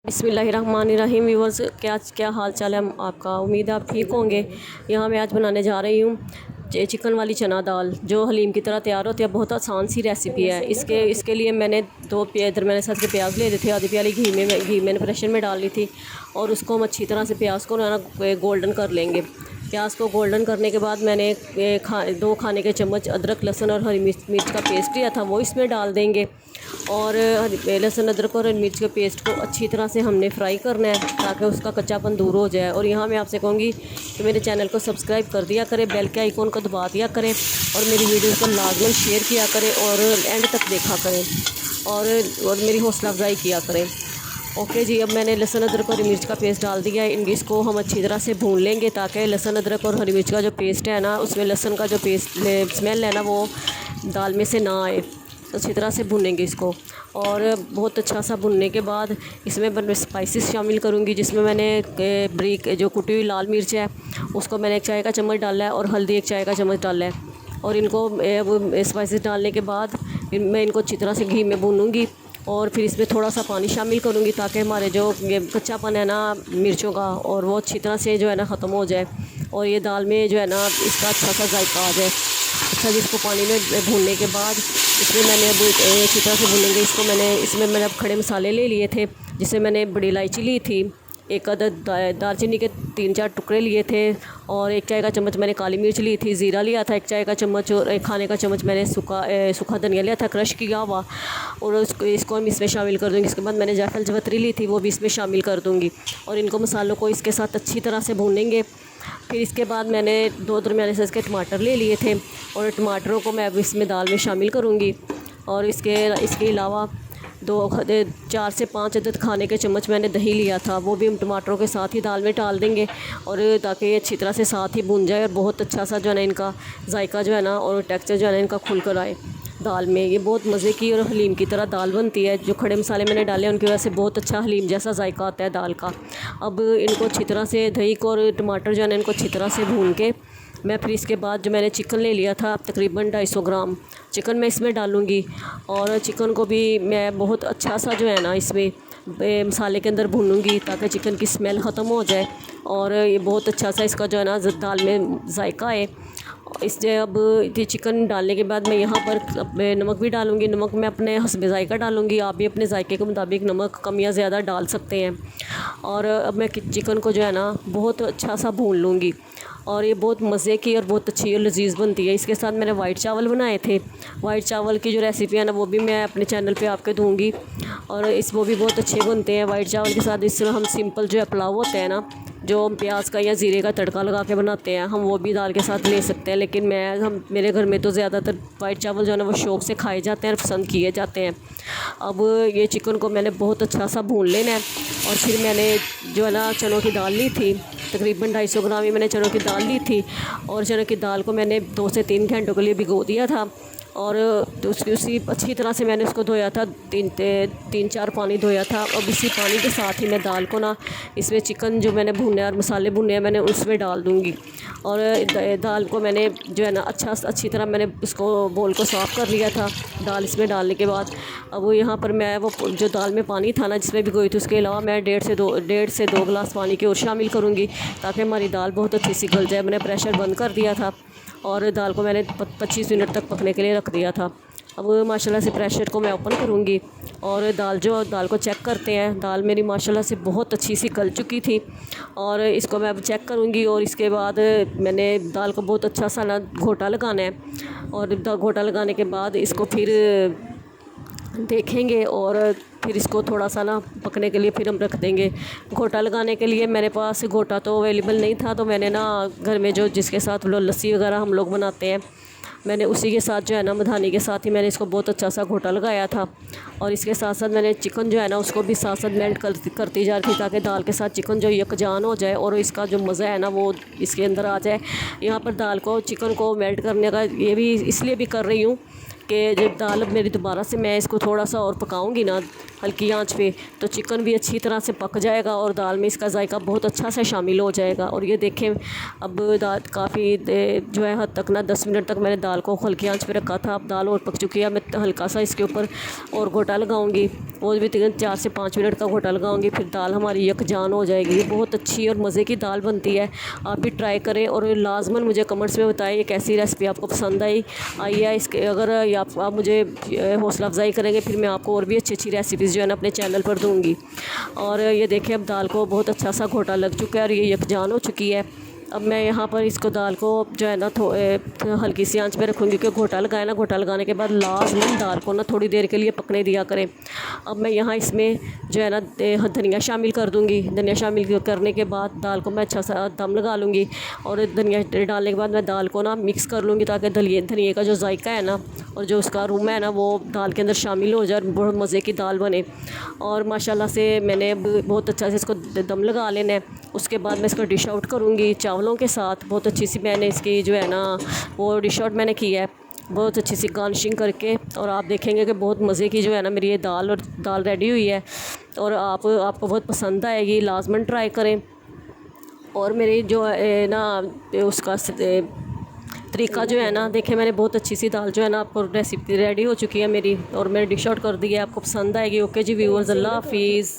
बिस्मिल्लाहिर्रहमानिर्रहीम। व्यूअर्स, क्या हाल चाल है आपका। उम्मीद है आप ठीक होंगे। यहाँ मैं आज बनाने जा रही हूँ चिकन वाली चना दाल, जो हलीम की तरह तैयार होती है। बहुत आसान सी रेसिपी है। इसके लिए मैंने इधर मैंने साथ के प्याज ले लिए थे। आधी प्याली घी मैंने प्रेशर में डाल ली थी और उसको हम अच्छी तरह से प्याज को ना गोल्डन कर लेंगे। प्याज को गोल्डन करने के बाद मैंने 2 खाने के चम्मच अदरक लहसुन और हरी मिर्च का पेस्ट लिया था, वो इसमें डाल देंगे। और लहसुन अदरक और हरी मिर्च के पेस्ट को अच्छी तरह से हमने फ्राई करना है ताकि उसका कच्चापन दूर हो जाए। और यहाँ मैं आपसे कहूँगी कि मेरे चैनल को सब्सक्राइब कर दिया करें, बेल के आइकॉन को दबा दिया करें और मेरी वीडियो को लाजमन शेयर किया करें और एंड तक देखा करें और मेरी हौसला अफजाई किया करें। ओके जी, अब मैंने लहसुन अदरक और हरी मिर्च का पेस्ट डाल दिया है। इसको हम अच्छी तरह से भून लेंगे ताकि लहसुन अदरक और हरी मिर्च का जो पेस्ट है ना, उसमें लहसुन का जो पेस्ट स्मेल है ना, वो दाल में से ना आए। अच्छी तरह से भूनेंगे इसको और बहुत अच्छा सा भुनने के बाद इसमें मैं स्पाइसेस शामिल करूँगी, जिसमें मैंने ब्रिक जो कुटी हुई लाल मिर्च है उसको मैंने 1 चाय का चम्मच डाला है और हल्दी 1 चाय का चम्मच डाला है। और इनको स्पाइसेस डालने के बाद मैं इनको अच्छी तरह से घी में भूनूँगी और फिर इसमें थोड़ा सा पानी शामिल करूँगी ताकि हमारे जो ये कच्चापन है ना मिर्चों का, और वो अच्छी तरह से जो है ना ख़त्म हो जाए और ये दाल में जो है ना इसका अच्छा सा जायका आ जाए। अच्छा जी, इसको पानी में भूनने के बाद इसमें मैंने अब अच्छी तरह से भूनेंगे इसको। इसमें मैंने अब खड़े मसाले ले लिए थे, जिसमें मैंने बड़ी इलायची ली थी, 1 अदद दालचीनी के 3-4 टुकड़े लिए थे और 1 चाय का चम्मच मैंने काली मिर्च ली थी, ज़ीरा लिया था 1 चाय का चम्मच और 1 खाने का चम्मच मैंने सूखा धनिया लिया था क्रश किया हुआ, और इसको हम इसमें शामिल कर दूँगी। इसके बाद मैंने जायफल जवत्री ली थी, वो भी इसमें शामिल कर दूँगी और इनको मसालों को इसके साथ अच्छी तरह से भूनेंगे। फिर इसके बाद मैंने 2 दरमियाने साइज़ के टमाटर ले लिए थे और टमाटरों को मैं अब इसमें दाल में शामिल करूँगी। और इसके अलावा 4 से 5 अदद खाने के चम्मच मैंने दही लिया था, वो भी हम टमाटरों के साथ ही दाल में डाल देंगे और ताकि ये अच्छी तरह से साथ ही भुन जाए और बहुत अच्छा सा जो है ना इनका जायका जो है ना और टेक्सचर जो है ना इनका खुल कर आए दाल में। ये बहुत मज़े की और हलीम की तरह दाल बनती है। जो खड़े मसाले मैंने डाले उनकी वजह से बहुत अच्छा हलीम जैसा जायका आता है दाल का। अब इनको अच्छी तरह से दही को और टमाटर जो है ना इनको अच्छी तरह से भून के मैं फिर इसके बाद जो मैंने चिकन ले लिया था तकरीबन 250 ग्राम चिकन मैं इसमें डालूँगी और चिकन को भी मैं बहुत अच्छा सा जो है ना इसमें मसाले के अंदर भूनूँगी ताकि चिकन की स्मेल ख़त्म हो जाए और ये बहुत अच्छा सा इसका जो है ना दाल में जायका है। इससे अब ये चिकन डालने के बाद मैं यहाँ पर नमक भी डालूँगी। नमक मैं अपने हस्बे जायका डालूँगी, आप भी अपने जायके के मुताबिक नमक कम या ज़्यादा डाल सकते हैं। और अब मैं चिकन को जो है ना बहुत अच्छा सा भून लूँगी और ये बहुत मज़े की और बहुत अच्छी और लजीज़ बनती है। इसके साथ मैंने वाइट चावल बनाए थे। वाइट चावल की जो रेसिपी है ना वो भी मैं अपने चैनल पे आपके दूँगी और वो भी बहुत अच्छे बनते हैं वाइट चावल के साथ। इसमें हम सिंपल जो है पुलाव होता है ना, जो हम प्याज का या ज़ीरे का तड़का लगा के बनाते हैं, हम वो भी दाल के साथ ले सकते हैं। लेकिन मेरे घर में तो ज़्यादातर वाइट चावल जो है ना वो शौक़ से खाए जाते हैं और पसंद किए जाते हैं। अब ये चिकन को मैंने बहुत अच्छा सा भून लेना है और फिर मैंने जो है ना चनों की दाल ली थी, तकरीबन 250 ग्राम ही मैंने चनों की दाल ली थी और चनों की दाल को मैंने 2 से 3 घंटों के लिए भिगो दिया था और उसी अच्छी तरह से मैंने उसको धोया था, 3-4 पानी धोया था। अब इसी पानी के साथ ही मैं दाल को ना इसमें चिकन जो मैंने भुने और मसाले भुने हैं मैंने उसमें डाल दूँगी और दाल को मैंने जो है ना अच्छी तरह मैंने उसको बोल को साफ़ कर लिया था दाल इसमें डालने के बाद। अब यहाँ पर मैं वो जो दाल में पानी था ना जिसमें भिगोई थी, उसके अलावा मैं 1.5 से 2 गिलास पानी की और शामिल करूँगी ताकि हमारी दाल बहुत अच्छी सी गल जाए। मैंने प्रेशर बंद कर दिया था और दाल को मैंने 25 मिनट तक पकने के लिए रख दिया था। अब माशाल्लाह से प्रेशर को मैं ओपन करूँगी और दाल को चेक करते हैं। दाल मेरी माशाल्लाह से बहुत अच्छी सी गल चुकी थी और इसको मैं अब चेक करूँगी और इसके बाद मैंने दाल को बहुत अच्छा सा ना घोटा लगाना है और घोटा लगाने के बाद इसको फिर देखेंगे और फिर इसको थोड़ा सा ना पकने के लिए फिर हम रख देंगे। घोटा लगाने के लिए मेरे पास घोटा तो अवेलेबल नहीं था, तो मैंने ना घर में जो जिसके साथ लस्सी वगैरह हम लोग बनाते हैं, मैंने उसी के साथ जो है ना मधानी के साथ ही मैंने इसको बहुत अच्छा सा घोटा लगाया था। और इसके साथ साथ मैंने चिकन जो है ना उसको भी साथ साथ मेल्ट करती जा रही थी ताकि दाल के साथ चिकन जो यकजान हो जाए और इसका जो मज़ा है ना वो इसके अंदर आ जाए। यहाँ पर दाल को चिकन को मेल्ट करने का ये भी इसलिए भी कर रही हूँ कि जब दाल मेरी दोबारा से मैं इसको थोड़ा सा और पकाऊंगी ना हल्की आंच पे, तो चिकन भी अच्छी तरह से पक जाएगा और दाल में इसका जायका बहुत अच्छा से शामिल हो जाएगा। और ये देखें अब दाल काफ़ी जो है हद तक ना 10 मिनट तक मैंने दाल को हल्की आंच पे रखा था। अब दाल और पक चुकी है। मैं हल्का सा इसके ऊपर और घोटा लगाऊंगी, वो भी 4 से 5 मिनट का घोटा लगाऊंगी, फिर दाल हमारी यकजान हो जाएगी। ये बहुत अच्छी और मज़े की दाल बनती है, आप भी ट्राई करें और लाजमन मुझे कमेंट्स में बताएं ये कैसी रेसिपी आपको पसंद आई है। इसके अगर आप मुझे हौसला अफजाई करेंगे फिर मैं आपको और भी अच्छी रेसिपीज़ जो है ना अपने चैनल पर दूँगी। और ये देखें अब दाल को बहुत अच्छा सा घोटा लग चुका है और ये यकजान हो चुकी है। अब मैं यहाँ पर इसको दाल को जो है ना हल्की सी आंच पे रखूँगी, क्योंकि घोटा लगाए ना, घोटा लगाने के बाद लाजमन दाल को ना थोड़ी देर के लिए पकने दिया करें। अब मैं यहाँ इसमें जो है ना धनिया शामिल कर दूँगी। धनिया शामिल करने के बाद दाल को मैं अच्छा सा दम लगा लूँगी और धनिया डालने के बाद मैं दाल को ना मिक्स कर लूँगी, ताकि धनिए का जो जायका है ना और जो उसका अरोमा है ना वो दाल के अंदर शामिल हो जाए और बहुत मज़े की दाल बने। और माशाल्लाह से मैंने बहुत अच्छा से इसको दम लगा लेना है। उसके बाद मैं इसको डिश आउट करूँगी चावलों के साथ। बहुत अच्छी सी मैंने इसकी जो है ना वो डिश आउट मैंने की है, बहुत अच्छी सी गार्निशिंग करके। और आप देखेंगे कि बहुत मज़े की जो है ना मेरी ये दाल रेडी हुई है और आपको बहुत पसंद आएगी, लाजमन ट्राई करें। और मेरी जो है ना उसका तरीका जो है ना, देखें मैंने बहुत अच्छी सी दाल जो है ना आपको रेसिपी रेडी हो चुकी है मेरी और मैंने डिश आउट कर दी है, आपको पसंद आएगी। ओके जी व्यूअर्स, अल्लाह हाफिज़।